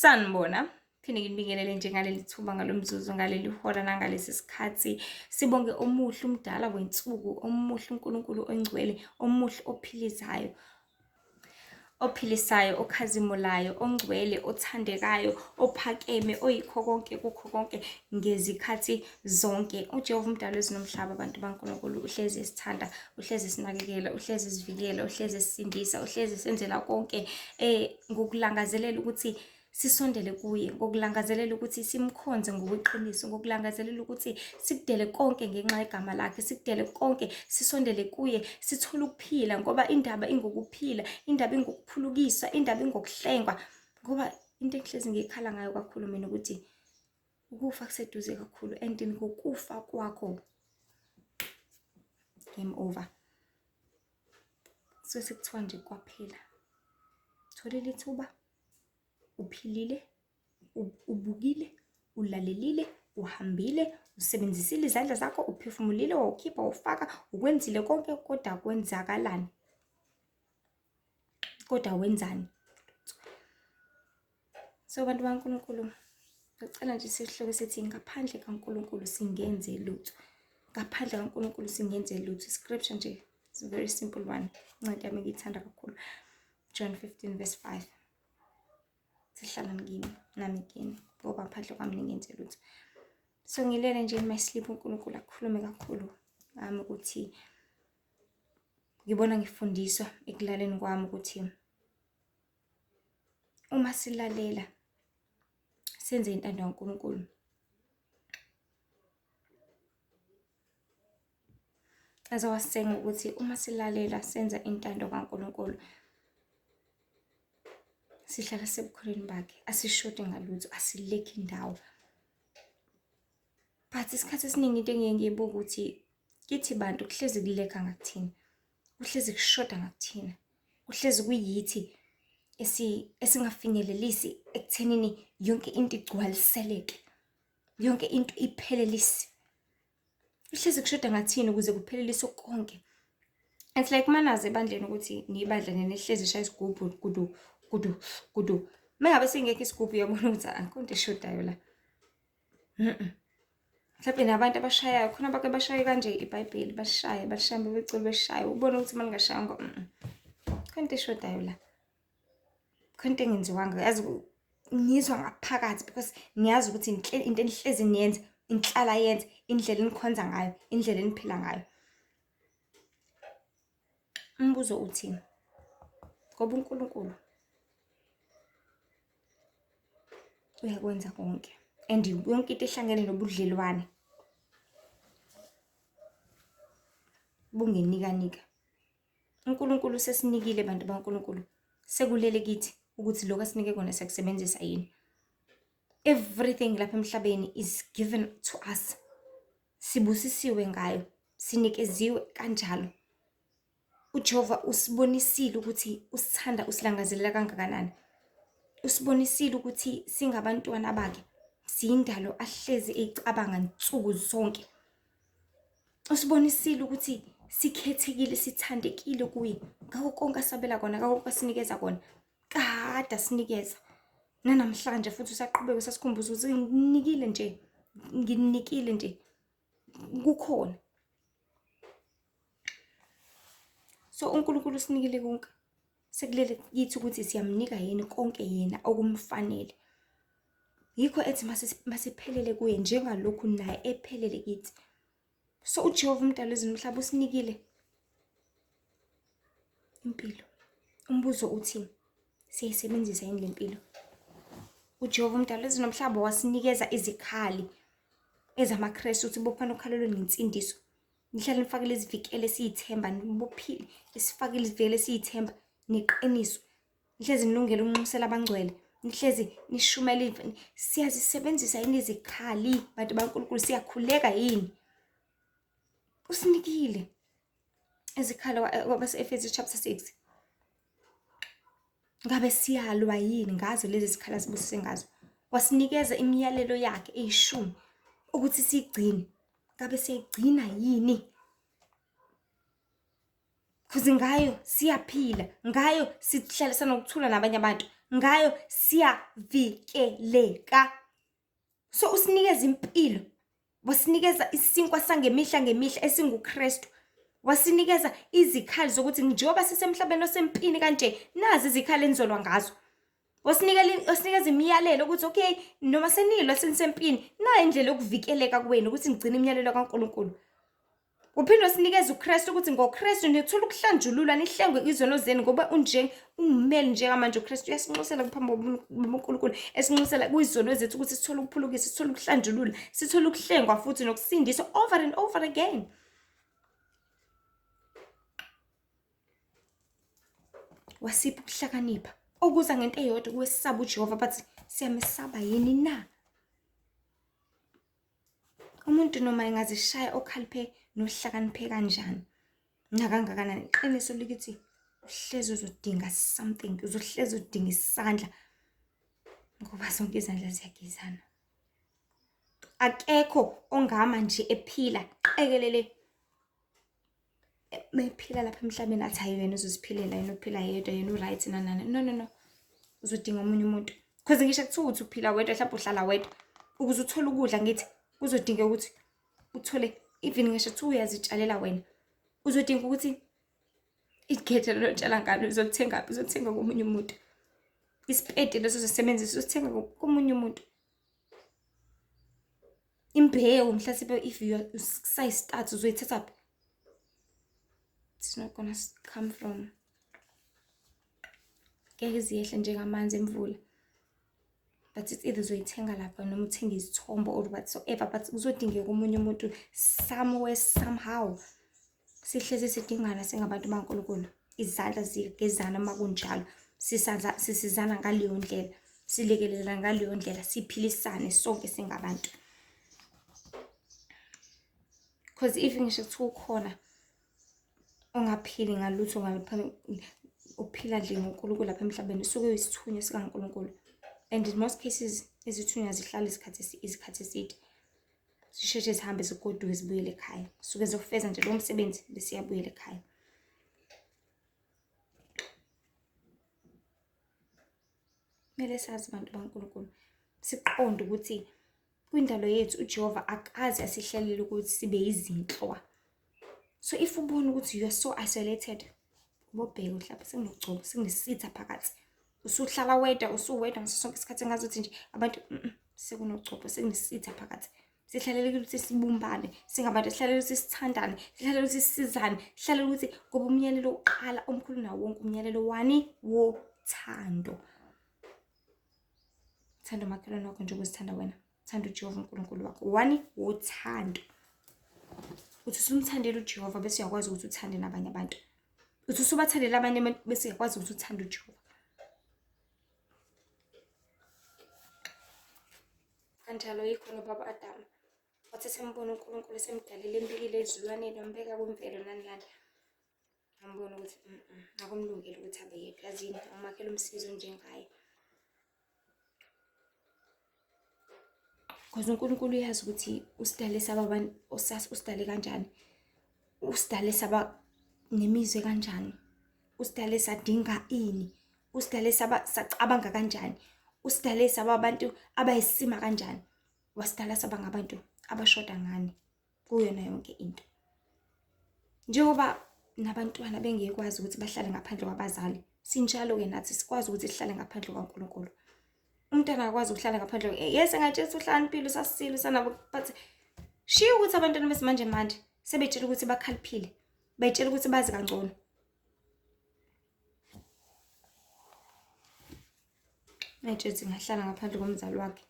Sanibona, phinde nginibingelele nje ngaleli thuba ngalomzuzu ngaleli hora nangalesi sikhathi. Sibonge omuhle umdala wensuku, omuhle uNkulunkulu ongcwele, omuhle ophilisayo, okhazimulayo, ongcwele, othandekayo, ophakeme, oyikho konke kukho konke ngezikhathi zonke. uJehova umdala wezinomhlaba, abantu baNkulunkulu, uhlezi esithanda, uhlezi esinakekela, uhlezi esivikela, uhlezi esisindisa, uhlezi senzela konke ngokulangazelela ukuthi sisondele kuye, ngokulangazelela ukuthi simkhonze ngokweqiniso, ngokulangazelela ukuthi sikudele konke ngenxa yegama lakhe, sikudele konke sisondele kuye, sithole ukuphila ngoba indaba ingokuphila, indaba ingokuphulukiswa, indaba ingokuhlengwa. Ngoba into engihlezi ngikhala ngayo kakhulu mina ukuthi ukufa kuseduze kakhulu, and ngokufa kwakho game over. So sekuthiwa nje kwaphela, tholile ithuba, uphilile, ubukile, ulalelile, uhambile, usebenzisile izandla zakho, uphefumulile, wawukhipha, wawufaka, ukwenzile konke, kodwa kwenzakalani? Kodwa wenzani? So bantu baNkulunkulu, ngicela nje sihloko sithi ngaphandle kaNkulunkulu singenze lutho. Ngaphandle kaNkulunkulu singenze lutho. Scripture nje, it's a very simple one. Incwadi yami ngiyithanda kakhulu. John 15:5. Sihlala ngini nami kini ngoba ngaphandle kwami ningenze lutho. So ngilele nje in my sleep uNkulunkulu akhulume kakhulu ngami ukuthi ngibona ngifundiswa ekulaleni kwami ukuthi uma silalela senze intando kaNkulunkulu, azawasenga ukuthi uma silalela senza intando kaNkulunkulu sihlala sebukhoneni bakhe, asishode ngalutho, asilekhi indawo. But isikhathi esiningi into engiye ngiyibuka ukuthi kithi bantu kuhlezi kulekha ngakuthina, kuhlezi kushoda ngakuthina, kuhlezi kuyithi esingafinyelelisi ekuthenini yonke into igcwaliseleke, yonke into iphelelise. Kuhlezi kushoda ngathina ukuze kuphelelise konke. It's like manaze ebandleni ukuthi niyibandla nehlezi ishaya isigubhu kudu. Mengabe singekho isigubhu uyabona ukuthi akho into eshodayo la. Mhlawumbe nabantu abashayayo, khona abake bashaye kanje iBhayibheli, bashaye becula beshaye, ubone ukuthi malingashayanga khona into eshodayo la. Khona into engenziwanga, yazi ngizwa ngaphakathi because ngiyazi ukuthi into enihlezi niyenza, inhlala yenza, indlela enikhonza ngayo, indlela eniphila ngayo. Umbuzo uthini? Ngoba uNkulunkulu uyakwenza konke, and yonke into ehlangene nobudlelwane bungenikanika. uNkulunkulu sesinikile bantu baNkulunkulu, sekulele kithi ukuthi lokho asinike kona siyakusebenzisa yini. Everything lapha emhlabeni is given to us, sibusisiwe ngayo, sinikeziwe kanjalo. uJehova usibonisile ukuthi usithanda, usilangazelela kangakanani. Usibonisile ukuthi singabantwana bakhe, siyindalo ahlezi eyicabanga nsuku zonke. Usibonisile ukuthi sikhethekile, sithandekile kuye, ngakho konke asabela kona, ngakho konke asinikeza kona, kade asinikeza. Nanamhlanje futhi usaqhubeka usasikhumbuza ukuthi nginikile nje kukhona. So uNkulunkulu usinikile konke, sekulele kithi ukuthi siyamnika yini konke yena okumfanele. Yikho ethi masiphelele kuye njengalokhu naye ephelele kithi. So uJehova umdala wezinomhlaba usinikile impilo. Umbuzo uthi siyayisebenzisa yini le mpilo? uJehova umdala wezinomhlaba wasinikeza izikhali ezamaKristu ukuthi bophana ukhalelo nensindiso. Nihlale nifakile izivikele esiyithemba, nibophile esifakile izivikele esiyithemba neqiniso. Nihlezi nilungele ukunxusela abangcwele, nihlezi nishumele. Siyazisebenzisa yini izikhali bantu baNkulunkulu? Siyakhuleka yini? Usinikile izikhali kwabase-Efesu chapter 6. Ngabe siyalwa yini ngazo lezi zikhala sibusise ngazo? Wasinikeza imiyalelo yakhe eyishumi ukuthi siyigcine. Ngabe siyayigcina yini? Kuze ngayo siyaphila, ngayo sihlalisana nokuthula nabanye abantu, ngayo siyavikeleka. So usinikeza impilo, wasinikeza isinkwa sangemihla ngemihla esinguKristu. Wasinikeza izikhali zokuthi njengoba sisemhlabeni osempini kanje nazi izikhali enizolwa ngazo. Wasinikeza imiyalelo ukuthi okay noma senilwa senisempini na indlela yokuvikeleka kwenu ukuthi nigcine imiyalelo kaNkulunkulu. Uphinde usinikeze uKristu ukuthi ngoKristu nithola ukuhlanjululwa nihlengwe izono zenu ngoba ungumeli njengamanje uKristu uyasinxusela kuphambi koNkulunkulu esinxusela kuyizono zethu ukuthi sithole ukuphulukisa, sithole ukuhlanjululwa, sithole ukuhlengwa futhi nokusindiswa over and over again. Wasipha ukuhlakanipha okuza ngento eyodwa kuwesaba uJehova bathi siyamesaba yini na? Umuntu noma engazishaya okhaliphe nohlakaniphe kanjani nakangakanani iqiniso likithi uhlezi uzodinga something, uzohlezi udinga isandla ngoba zonke izandla ziyagezana. Akekho ongama nje ephila qekelele mephila lapha emhlabeni athi hayi wena uzosiphilela yena uphila yedwa yena uright nanana. No. Uzodinga omunye umuntu. Because ngisho kuthiwa uthi uphila wedwa mhlawumbe uhlala wedwa ukuze uthole ukudla ngithi uzodinga ukuthi uthole even ngisho kuthiwa uyazitshalela wena. Uzodinga ukuthi igede lotshala ngalo uzolithenga uzothenga komunye umuntu. Isipedi leso sisebenzisa uzothenga komunye umuntu. Imbewu mhlawumbe if you start uzoyithatha. It's not gonna come from. Ngeke ziyehle njengamanzi emvula. But it's either uzoyithenga lapha noma uthenga izithombo or whatsoever, but uzodingeka umunye umuntu somewhere somehow. Sihlezi sidingana singabantu baNkulunkulu. Izandla zigezana makunjalo. Sisizana ngaleyo ndlela. Silekelelana ngaleyo ndlela. Siphilisane sonke singabantu. Because if ngisho kuthiwa ukhona ongaphili ngalutho ngaphambi uphila nje ngoNkulunkulu lapha emhlabeni usuke uyisithunywa sikaNkulunkulu. And in most cases izithunywa zihlala isikhathi eside. Zisheshe zihambe zigoduke zibuyele ekhaya. Suke zofeza nje lo msebenzi bese yabuyela ekhaya. Mele sazi abantu baNkulunkulu siqonde ukuthi kwindalo yethu uJehova akazi asihlalele ukuthi sibe izinhlwa. So if ubona ukuthi you are so isolated, ubobheka mhlawumbe senginogcobo senginesitha phakathi. Usuhlala wedwa usuwedwa ngaso sonke isikhathi ngazuthi nje abantu sekunogcobo sekunesitha phakathi. Sihlalele ukuthi sibumbane, singabantu sihlalele ukuthi sithandane, sihlalele ukuthi sisizane, sihlalele ukuthi ngoba umyalelo oqala omkhulu nawo wonke umyalelo wani wothando. Thanda umakhelwane wakho njengoba uzithanda wena. Thanda uJehova uNkulunkulu wakho. Wani wothando. Uthi usumthandela uJehova bese uyakwazi ukuthi uthande nabanye abantu. Uthi usubathandela abanye abantu bese uyakwazi ukuthi uthande uJehova. Kanjalo yikhona ubaba Adam. Wathi sembona uNkulunkulu semdalile embikile ezilwaneni nombeka kwimvelo nanilana. Ngambona ukuthi akumlungile ukuthi abe yedwa yazini umakhela umsizo njengaye. Because uNkulunkulu uyazi ukuthi usidale sababantu usidale kanjani. Usidale saba nemizwe kanjani. Usidale sadinga ini. Usidale sacabanga kanjani. Usidale sababantu abayisima kanjani. Wasidala saba ngabantu abashoda ngani kuyona yonke into. Njengoba nabantwana bengekwazi ukuthi bahlale ngaphandle kwabazali, sinjalo ke nathi sikwazi ukuthi sihlale ngaphandle kwaNkulunkulu. Umntana akwazi ukuhlala ngaphandle yes engatshela uhlala impilo sasilo sanabo but shiya ukuthi abantwana besimanje manje sebetshela ukuthi bakhaliphile. Bayitshela ukuthi bazi kangcono. Nayithi ngahlala ngaphandle komzali wakhe.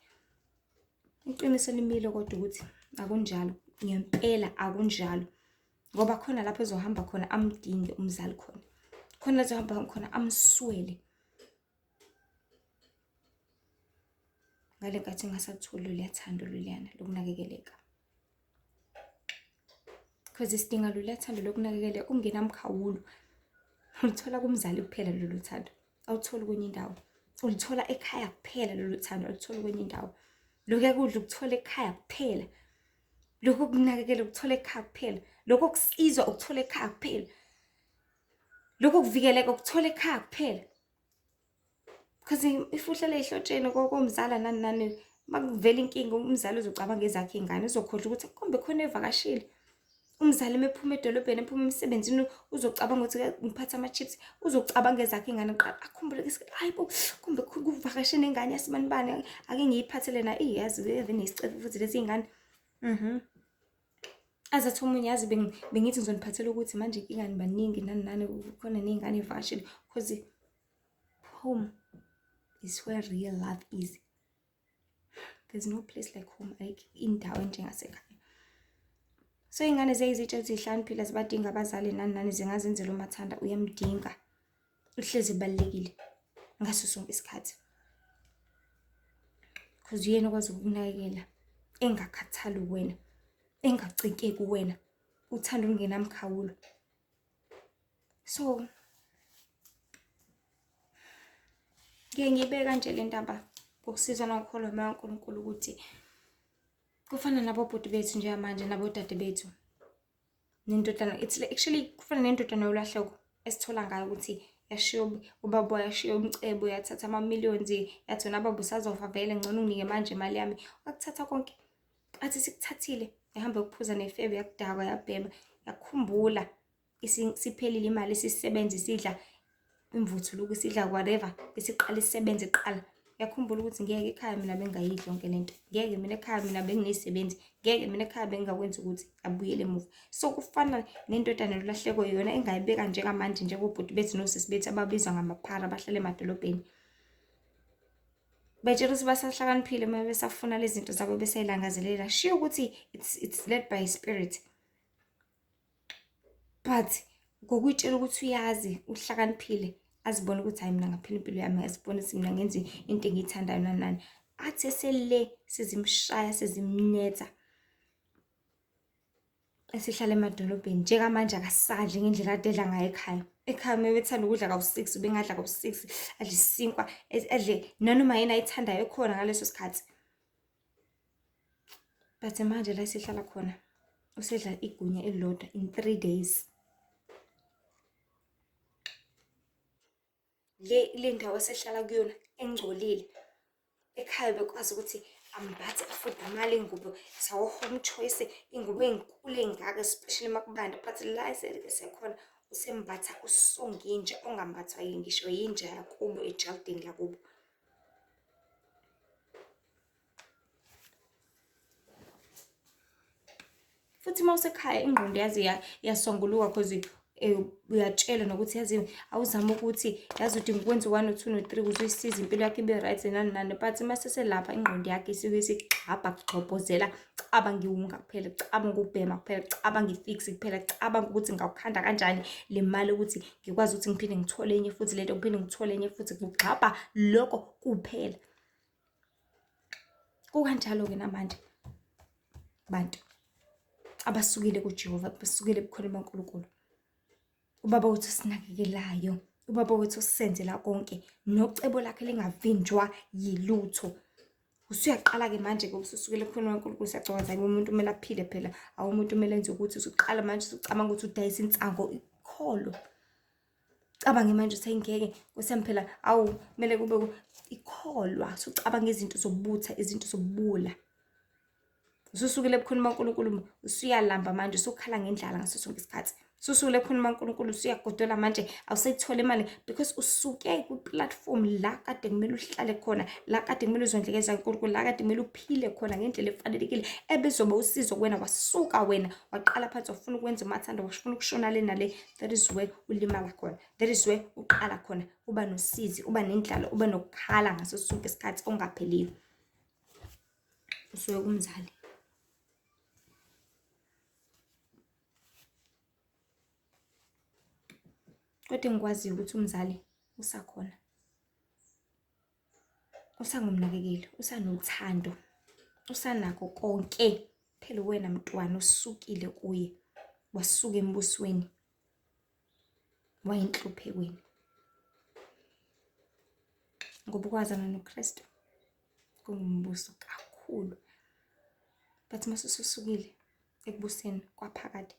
Iqiniso limile kodwa ukuthi akunjalo. Ngempela akunjalo. Ngoba khona lapho ezohamba khona amdinge umzali khona. Khona ezohamba khona amswele. Ngale nkathi ngasathula uyathanda luliyana lokunakekeleka. Because isidinga lulathanda lokunakekeleka ungenamkhawulo. Ulithola kumzali kuphela lolu thando. Awutholi kwenye indawo. Ulithola ekhaya kuphela lolu thando, ulithola kwenye indawo. Lokho kudla ukuthola ekhaya kuphela. Lokho kunakekela ukuthola ekhaya kuphela. Lokho kusizwa ukuthola ekhaya kuphela. Lokho kuvikeleka ukuthola ekhaya kuphela. because if uhlele ehlotsheni komzala nani nani makuvela inkinga umzali uzocabanga ezakhe ingane uzokhohlwa ukuthi kumbe khona evakashile. Umzali mephuma edolobheni ephuma emsebenzini uzocabanga ukuthi ngiphatha ama-chips uzocabanga ezakhe ingane qala akhumbule ukuthi hayibo kumbe kuvakashene ingane yasibani bani ake ngiyiphathele na iyazi eve nesicebo futhi lezi ingane. Azathi omunye yazi bengithi ngizoniphathela ukuthi manje inkinga nibaningi nani nani khona ney'ngane evakashile because home is where real love is. There's no place like home, like indawo enjengasekhaya. So ingane ziyizitsha ezihlaniphile zibadinga abazali nani nani zingazenzela umathanda uyamdinga. Uhlezi balekile ngaso sonke isikhathi. Because uyena okwazi ukunakekela engakhathali wena, engacikeki kuwena, uthanda ungenamkhawulo. So ngiyibeka nje le ndaba ngokusizwa nokukholo kaNkulunkulu ukuthi kufana nabobhuti bethu nje manje nabodade bethu nendodana it's actually kufana nendodana yolahleko esithola ngayo ukuthi yashiyo ubaba yashiyo umcebo yathatha ama-millions yathi wena baba usazofa vele ngcono unginike manje imali yami wakuthatha konke athi sikuthathile yahamba ukuphuza nefebe yakudakwa yabhema yakhumbula siphelile imali sisebenza isidla imvuthuluko sidla whatever besiqala isebenze iqala yakhumbula ukuthi ngeke ekhaya mina bengayidli yonke lento ngeke mina ekhaya mina benginesebenzi ngeke mina ekhaya bengakwenza ukuthi abuyele emuva. So kufana nendodana yolahleko yona engayibeka njengamanje njengobhuti bethu nosisi bethu ababizwa ngamaphara abahlala emadolobheni betshela ukuthi basahlakaniphile uma besafuna lezi zinto zabo besayilangazelela shiyo ukuthi it's led by spirit but ngokuyitshela ukuthi uyazi uhlakaniphile azibona ukuthi hayi mina ngaphila impilo yami azibona ukuthi mina ngenza into engiyithandayo nani nani athi sele sizimshaya sizimnetha esihlala emadolobheni njengamanje akasadli ngendlela adedla ngayo ekhaya uma bethanda ukudla kawu-6 ubengadla kawu-6 adle isinkwa adle nanoma yena ayithandayo khona ngaleso sikhathi but manje la sihlala khona usedla igunya elilodwa in 3 days. Le ndawo esehlala kuyona engcolile ekhaya bekwazi ukuthi ambathe afudumale ingubo zawo home choice ingubo ezinkulu engaka especially makubanda but la esekhona usembatha usonginja ongambathwa ngisho yinja yakubo ejardini lakubo. Futhi mawusekhaya ingqondo yazi yasonguluka cause uyatshela nokuthi yazi awuzama ukuthi yazi udinga ukwenza 1 2 no 3 uzuyisiza impilo yakhe ibe right nani nani but maseselapha ingqondo yakhe isuke isigxabha kugxobhozela caba ngiwunga kuphela caba ngubhema kuphela caba ngifix kuphela caba ukuthi ngawukhanda kanjani le mali ukuthi ngikwazi ukuthi ngiphinde ngithole enye futhi lento ngiphinde ngithole enye futhi kugxabha lokho kuphela. Kukanjalo ke namanje bantu abasukile kuJehova basukile ebukhona baNkulunkulu. Ubaba wethu sinakekelayo, ubaba wethu sisenzela konke nocebo lakhe lingavinjwa yilutho. Usuyaqala ke manje ke ususukile ebukhona baNkulunkulu siyacabanga ukuthi umuntu kumele aphile phela awumuntu kumele enze ukuthi usuqala manje usucabanga ukuthi udayisa insango ikholo. Cabanga manje usengeke kusemphela awu kumele kube ikholwa usucabanga izinto zobutha izinto zobula. Ususukile ebukhona baNkulunkulu usuyalamba manje usukhala ngendlala ngaso sonke isikhathi. Ususukile ebukhona baNkulunkulu usuyagodola manje awusayithola imali because usuke ku-platform la kade kumele uhlale khona la kade kumele uzondlekeza uNkulunkulu la kade kumele uphile khona ngendlela efanelekile ebezoba usizo kuwena wasuka wena waqala phansi wafuna ukwenza umathanda wafuna ukushona le nale. That is where ulimala khona, that is where uqala khona uba nosizi uba nendlala uba nokukhala ngaso sonke isikhathi ongapheliyo usuke kumzali. Kodwa ngikwazi ukuthi umzali usakhona, usangumnakekeli, usanothando, usanakho konke. Phela wena mntwana usukile kuye, wasuka embusweni, wayinhluphekweni. Ngoba ukwazana noKristu kungumbuso kakhulu. But mase ususukile ekubuseni kwaphakade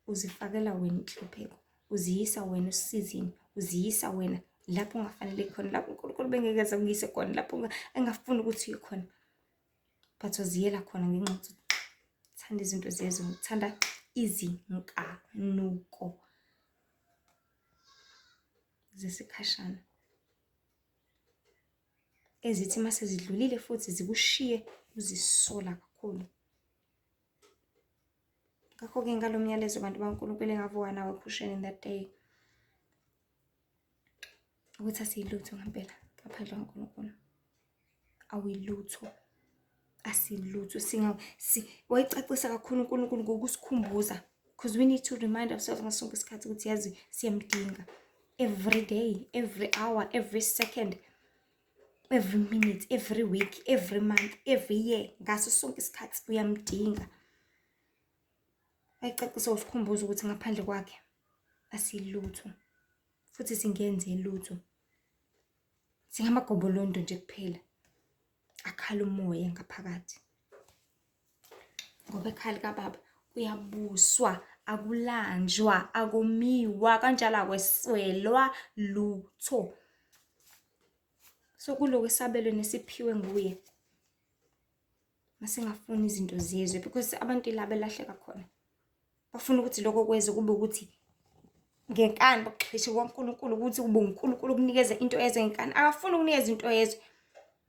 uzifakela wena inhlupheko. Uziyisa wena usizini, uziyisa wena lapho ungafanele khona, lapho uNkulunkulu bengekeza kuyise khona, lapho engafuni ukuthi uye khona. But uziyela khona ngenxa yokuthi uthanda izinto zezwe, uthanda izinkanuko zesikhashana ezithi mase zidlulile futhi zikushiye uzisola kakhulu. Ngakho-ke ngalo myalezo bantu baNkulunkulu engavuka nawe ephusheni in that day, ukuthi asiyilutho ngempela ngaphandle kaNkulunkulu. Awuyilutho, asilutho. Wayicacisa kakhulu uNkulunkulu ngokusikhumbuza, because we need to remind ourselves ngaso sonke isikhathi ukuthi yazi siyamdinga every day, every hour, every second, every minute, every week, every month, every year. Ngaso sonke isikhathi uyamdinga. Wayicacisa usikhumbuza ukuthi ngaphandle kwakhe asilutho futhi singenze lutho. Singamagobolondo nje kuphela, akhala umoya ngaphakathi. Ngoba ekhaya likababa kuyabuswa, akulanjwa, akomiwa, kanjalo akweswelwa lutho. So kuloko isabelo nesiphiwe nguye, masingafuni izinto zezwe, because abantu laba elahleka khona bafuna ukuthi lokho kwezwe kube ukuthi ngenkani bakugxishe kwaNkulunkulu ukuthi kube uNkulunkulu kunikeza into yezwe ngenkani. Akafuni ukunikeza into yezwe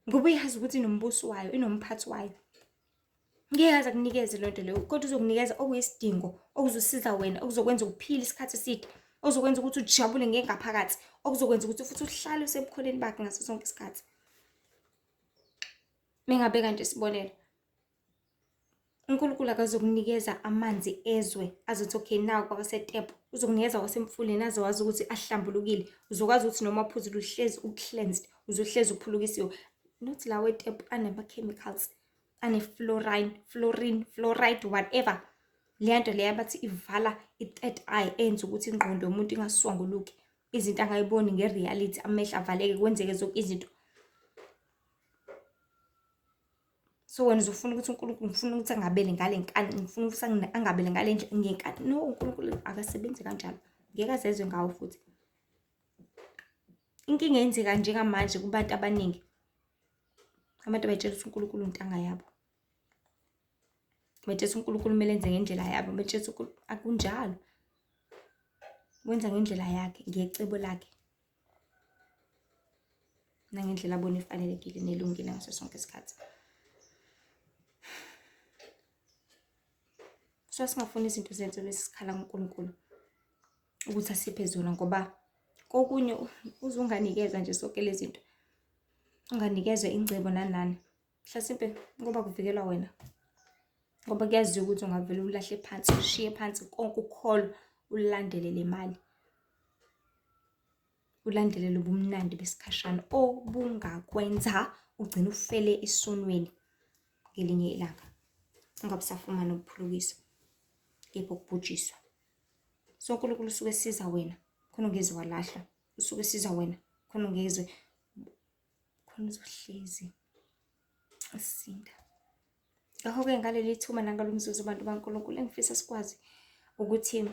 ngoba uyazi ukuthi inombuso wayo, inomphathi wayo. Ngeke aze akunikeze lonto leyo, kodwa uzokunikeza okuyisidingo, okuzosiza wena, okuzokwenza ukuphila isikhathi eside, okuzokwenza ukuthi ujabule ngengaphakathi, okuzokwenza ukuthi futhi uhlale usebukholeni bakhe ngaso sonke isikhathi. Mengabeka nje isibonelo, uNkulunkulu akazokunikeza amanzi ezwe azothi okay nawo kwabasetepu, uzokunikeza wasemfuleni aze wazi ukuthi ahlambulukile, uzokwazi ukuthi noma uphuzile uhlezi u-cleansed, uzohlezi uphulukisiwe. Not lawo etepu anama-chemicals, fluoride, whatever. Leya nto leya bathi ivala i-third eye, enza ukuthi ingqondo yomuntu ingaswanguluki, izinto angayiboni nge-reality, amehlo avaleke, kwenzeke zonke izinto. So wena uzofuna ukuthi uNkulunkulu, ngifuna ukuthi angabele ngale nkani, ngifuna ukuthi angabele ngale ngenkani. No, uNkulunkulu akasebenzi kanjalo, ngeke azezwe ngawo futhi. Inkinga yenzeka njengamanje kubantu abaningi, abantu bayitshela ukuthi uNkulunkulu untanga yabo, bayitshela uNkulunkulu kumele enze ngendlela yabo, bayitshela ukuthi akunjalo, wenza ngendlela yakhe, ngecebo lakhe, nangendlela abona ifanelekile nelungile ngaso sonke isikhathi. So singafuni izinto zenzo lesikhala kuNkulunkulu ukuthi asiphe zona, ngoba kokunye uzunganikeza nje sonke lezi zinto, unganikezwe ingcebo nanani, mhlasimpe ngoba kuvikelwa wena, ngoba kuyaziwa ukuthi ungavela ulahle phansi, ushiye phansi konke ukholo, ulandele le mali, ulandele lobumnandi besikhashana obungakwenza ugcine ufele esonweni ngelinye ilanga, ungabusafumana ukuphulukiswa, kepha ukubhujiswa. So uNkulunkulu usuke esiza wena khona ungeze walahlwa, usuke esiza wena khona ungeze, khona uzohlezi asinda. Ngakho-ke ngaleli thuba nangalo mzuzu bantu baNkulunkulu engifisa sikwazi ukuthi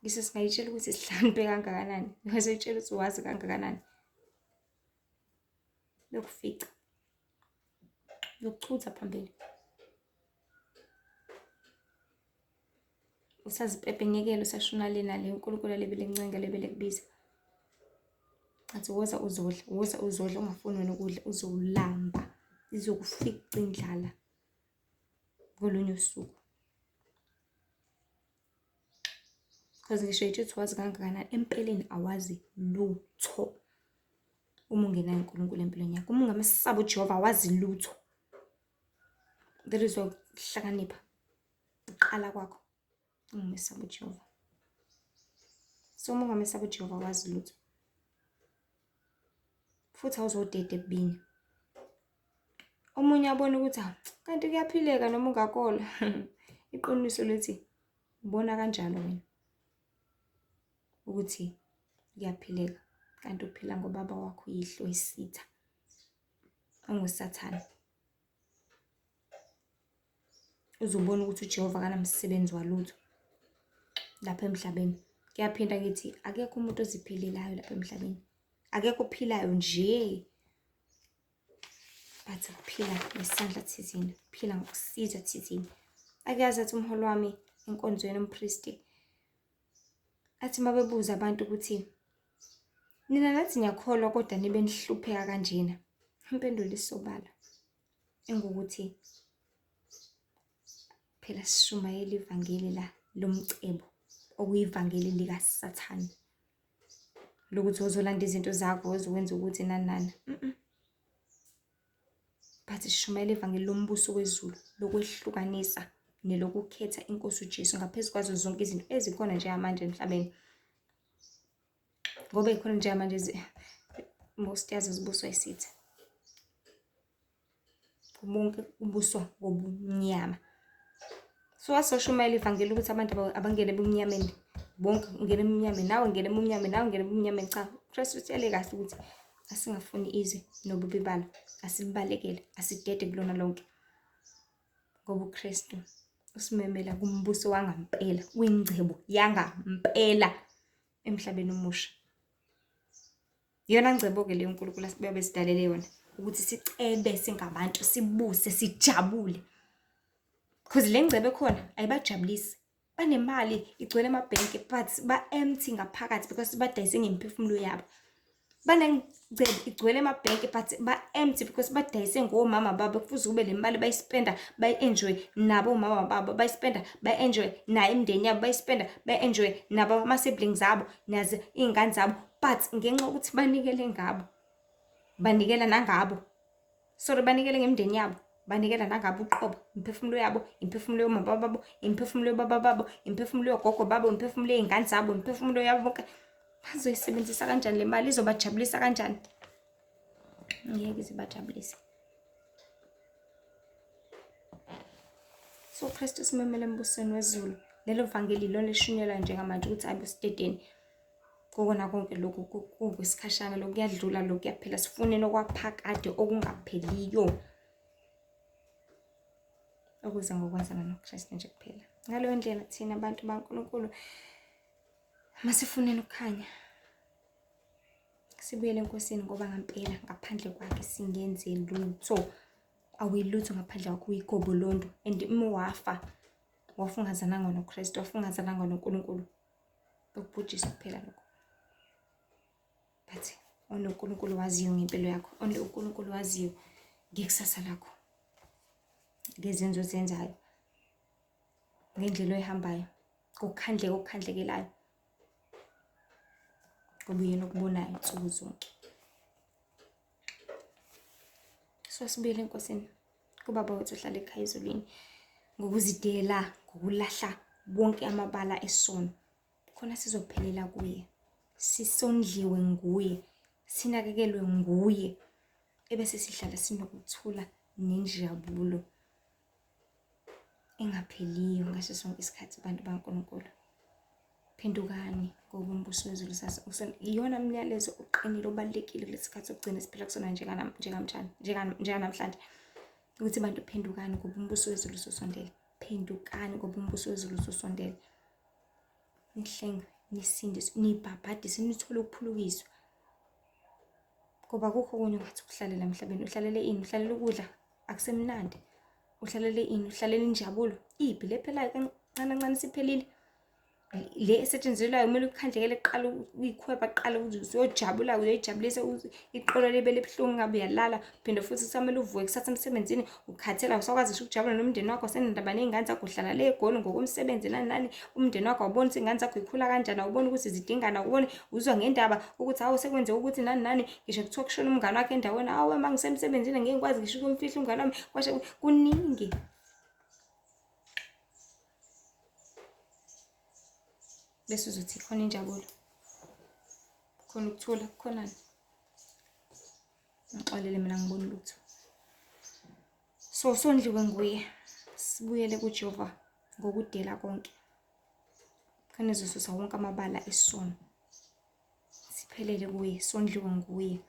ngise singayitshela ukuthi sihlakaniphe kangakanani, ngizotshela ukuthi wazi kangakanani, lokufica, lokuchutha phambili, usazipepenyekela, usashona lena le uNkulunkulu alebele ncenga, lebele kubiza. Athi woza uzodla, ungafuni wena ukudla, uzolamba, izokufica indlala ngolunye usuku. Because ngisho yithi wazi kangakanani, empeleni awazi lutho uma ungenayo uNkulunkulu empilweni yakho. Uma ungamesaba uJehova awazi lutho. There is ukuhlakanipha uqala kwakho ungamesaba uJehova. So uma ungamesaba uJehova awazi lutho, futhi awuzodede kubini. Omunye abona ukuthi kanti kuyaphileka noma ungakholwa. Iqiniso lithi ubona kanjalo wena ukuthi kuyaphileka, kanti uphila ngobaba wakho uyihlo isitha, onguSathane. Uzobona ukuthi uJehova kanamsebenzi walutho lapha emhlabeni. Kuyaphinda ngithi akekho umuntu oziphilelayo lapha emhlabeni, akekho ophilayo nje but ukuphila ngesandla thizeni, ukuphila ngokusiza thizeni. Akuyazi athi umholi wami enkonzweni umpristi athi mabebuza abantu ukuthi nina nathi ngiyakholwa kodwa nibe nihlupheka kanjena, impendulo isobala engukuthi phela sishumayela ivangeli la lomcebo okuyivangeli likaSathane lokuthi uzolanda izinto zakho ozowenza ukuthi nani but sishumayela ivangeli lombuso wezulu lokwehlukanisa nelokukhetha inkosi uJesu ngaphezu kwazo zonke izinto ezikhona njengamanje emhlabeni, ngoba ikhona njengamanje most yazo zibuswa isitha bonke ubuswa ngobumnyama. So asoshumayela ivangeli ukuthi abantu abangene ebumnyameni, bonke ungene ebumnyameni, nawe ngene ebumnyameni, nawe ngene ebumnyameni. Cha, uKristu utshele kahle ukuthi asingafuni izwe nobubi balo, asibalekele, asidede kulona lonke, ngoba uKristu usimemela kumbuso wangampela, kuyingcebo yangampela emhlabeni omusha. Yona ngcebo ke leyo uNkulunkulu asibe sidalele yona ukuthi sicebe singabantu, sibuse, sijabule. Because le ngcebo ekhona ayibajabulisi, banemali igcwele emabhenki but ba-empty ngaphakathi because badayise ngemiphefumulo yabo. Banengcebo igcwele emabhenki but ba-empty because badayise ngomama babo, kufuze kube le mali bayispenda bayi-enjoy nabo omama babo, bayispenda bayi-enjoy nayo imindeni yabo, bayispenda bayi-enjoy nabo ama-siblings abo nazo iy'ngane zabo, but ngenxa yokuthi banikele ngabo, banikela nangabo, sorry banikele ngemindeni yabo, banikela nangabo uqobo, imiphefumulo yabo, imiphefumulo yomama babo, imiphefumulo yobaba babo, imiphefumulo yogogo babo, imiphefumulo yey'ngane zabo, imiphefumulo yabo bonke. Bazoyisebenzisa kanjani le mali? Izobajabulisa kanjani? Ngeke izibajabulise. So uKristu simemele embusweni wezulu, lelo vangeli lona lishunyelwa njengamanje ukuthi abe sidedeni. Kokona konke lokhu kuyisikhashana, lokhu kuyadlula, lokhu kuyaphela. Sifune nokwaphakade okungapheliyo okuza ngokwazana noKristu nje kuphela. Ngaleyo ndlela thina abantu baNkulunkulu masifuneni ukukhanya, sibuyele enkosini, ngoba ngempela ngaphandle kwakhe singenze lutho. Awuyilutho ngaphandle kwakho, uyigobolondo. And wafa wafungazananga noKristu, wafungazananga noNkulunkulu, ukubhujiswa kuphela lokho. But uNkulunkulu waziyo ngempilo yakho, uNkulunkulu waziyo ngekusasa lakho, ngezenzo ozenzayo, ngendlela oyihambayo, kokukhandlekelayo, ngoba uyena okubonayo insuku zonke. So sibuyele enkosini, kubaba wethu ohlala ekhaya ezulwini, ngokuzidela, ngokulahla wonke amabala esono, khona sizophelela kuye, sisondliwe nguye, sinakekelwe nguye, ebese sihlala sinokuthula nenjabulo engapheliyo ngaso sonke isikhathi. Abantu baNkulunkulu, phendukani ngoba umbuso wezulu iyona umyalezo uqinile obalulekile kulesi sikhathi sokugcina esiphila kusona njenganamhlanje, ukuthi abantu phendukani ngoba umbuso wezulu usosondele. Phendukani ngoba umbuso wezulu usosondele. Nihlengwe, nisindiswe, nibhabhadise, nithole ukuphulukiswa, ngoba kukho okunye ungathi ukuhlalela emhlabeni. Uhlalele ini? Uhlalele ukudla akusemnandi? Uhlalele ini? Uhlalele injabulo? Iphi le phelayo kancane siphelile? Le esetshenzelwayo kumele ukukhandlekele kuqala uyikhweba kuqala uzojabula, uyoyijabulisa iqolo libe libuhlungu ngabe uyalala, phinde futhi kusamele uvuke kusasa emsebenzini ukhathela, usakwazi ukujabula nomndeni wakho, senendaba ney'ngane zakho, uhlala le egoli ngokomsebenzi nani, umndeni wakho awuboni ukuthi iy'ngane zakho yikhula kanjani, awuboni ukuthi zidingana, awuboni, uzwa ngendaba ukuthi hawu sekwenze ukuthi nani, ngisho kuthiwa kushona umngane wakho endaweni, hawu uma ngisemsebenzini ngeke ngikwazi ngisho ukumfihla umngane wami, kwasho kuningi. Bese uzothi khona injabulo, khona ukuthula, khonani? Ngixolele mina ngibona lutho. So sondliwe nguye, sibuyele kuJehova ngokudela konke, khona ezosusa wonke amabala esono, siphelele kuye, sondliwe nguye,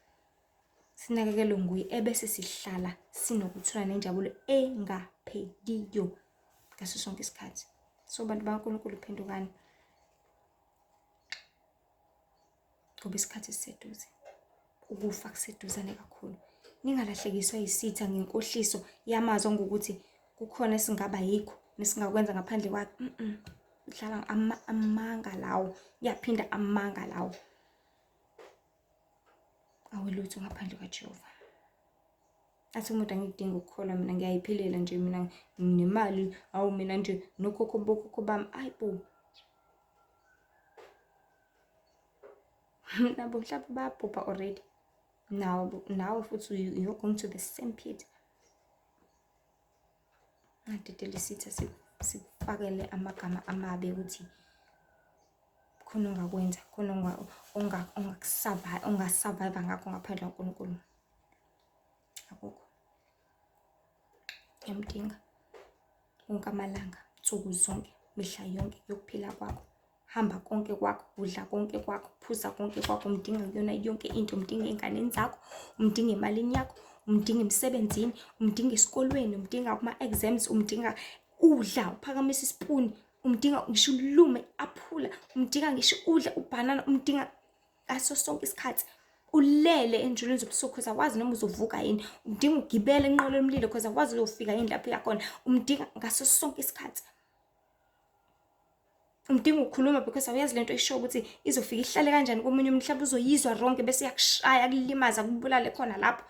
sinakekelwe nguye, ebese sihlala sinokuthula nenjabulo engapheliyo ngaso sonke isikhathi. So bantu baNkulunkulu, phendukani ngoba isikhathi siseduze. ukufa kuseduzane kakhulu. Ningalahlekiswa isitha ngenkohliso yamazwi ngokuthi kukhona esingaba yikho nesingakwenza ngaphandle kwakhe. Dlala amanga lawo, yaphinda amanga lawo. Awelutho ngaphandle kaJehova. Athi umuntu angidinga ukukholwa, mina ngiyayiphilela nje, mina nginemali, awu mina nje nokhokho bokhokho bami. Ayibo, nabo mhlawumbe bayabhubha already. Now futhi you're going to the same pit. Ngadedela isitha sikufakele amagama amabi ukuthi khona ongakwenza, khona ongasurvive ngakho ngaphandle kaNkulunkulu. Akukho. Yamdinga wonke amalanga, nsuku zonke, mihla yonke yokuphila kwakho. Hamba konke kwakho, udla konke kwakho, phuza konke kwakho, umdinga kuyona yonke into, umdinga enganeni zakho, umdinga emalini yakho, umdinga emsebenzini, umdinga esikolweni, umdinga kuma exams, umdinga udla uphakamisa ispoon, umdinga ngisho ulume aphula, umdinga ngisho udla ubanana, umdinga ngaso sonke isikhathi. Ulele enjulweni zobusuku because awazi noma uzovuka yini. Umdinga ugibele enqola yomlilo because awazi uzofika yini lapho yakhona. Umdinga ngaso sonke isikhathi. Umdinga ukhuluma because awuyazi lento isho ukuthi izofika ihlale kanjani komunye umuntu, mhlawumbe uzoyizwa wrong bese yakushaya kulimaza kubulale khona lapho.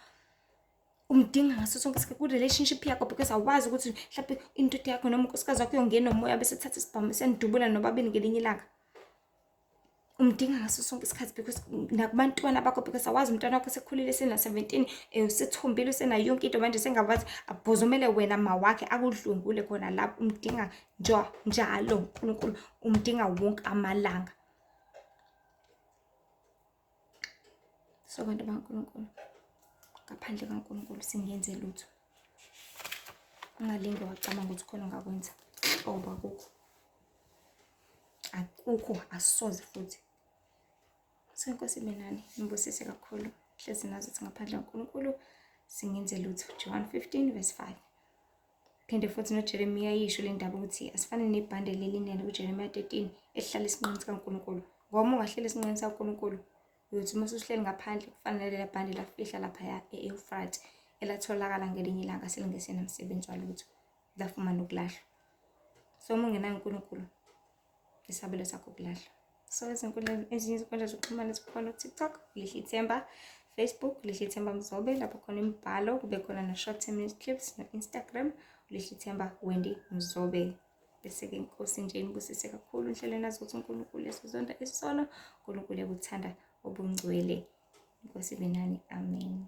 Umdinga ngaso sonke isikhathi ku relationship yakho because awazi ukuthi mhlawumbe indoda yakho noma unkosikazi wakho uyongena nomoya bese thatha isibhamu senidubula nobabini ngelinye ilanga. Umdinga ngaso sonke isikhathi because nakubantwana bakho because awazi umntwana wakho sekhulile sena 17, usethombile sena yonke into manje sengabathi abhozomele wena mawakhe akudlwengule khona lapho. Umdinga njalo uNkulunkulu, umdinga wonke amalanga. So bantu baNkulunkulu, ngaphandle kaNkulunkulu singenze lutho. Ungalinge wacabanga ukuthi khona ongakwenza. Akukho, asoze futhi. So inkosi benani, ngibusise kakhulu. Hlezi nazo ukuthi ngaphandle kaNkulunkulu singenze lutho. John 15:5. Phinde futhi noJeremiya yisho le ndaba ukuthi asifane nebhande lelinene kuJeremiya 13 ehlala isinqinqi sikaNkulunkulu. Ngoba ungahlela isinqinqi sikaNkulunkulu, uyothi uma usuhleli ngaphandle kufanele le bhande lafihla lapha eEufrate elatholakala ngelinye ilanga selingesena umsebenzi walutho, lafuma nokulahlwa. So uma ungenayo uNkulunkulu, isabelo sakho kulahla. So ezinkundleni ezinye izinkundla zokuxhumana ezikhona TikTok, Lihle Ithemba, Facebook, Lihle Ithemba Mzobe, lapho khona imibhalo, kube khona na short 10 minute clips, na Instagram, Lihle Ithemba Wendy Mzobe. Bese ke inkosi nje inibusise kakhulu inhlelweni nazo ukuthi uNkulunkulu esizonda isona, uNkulunkulu ekuthanda obungcwele. Inkosi benani, amen.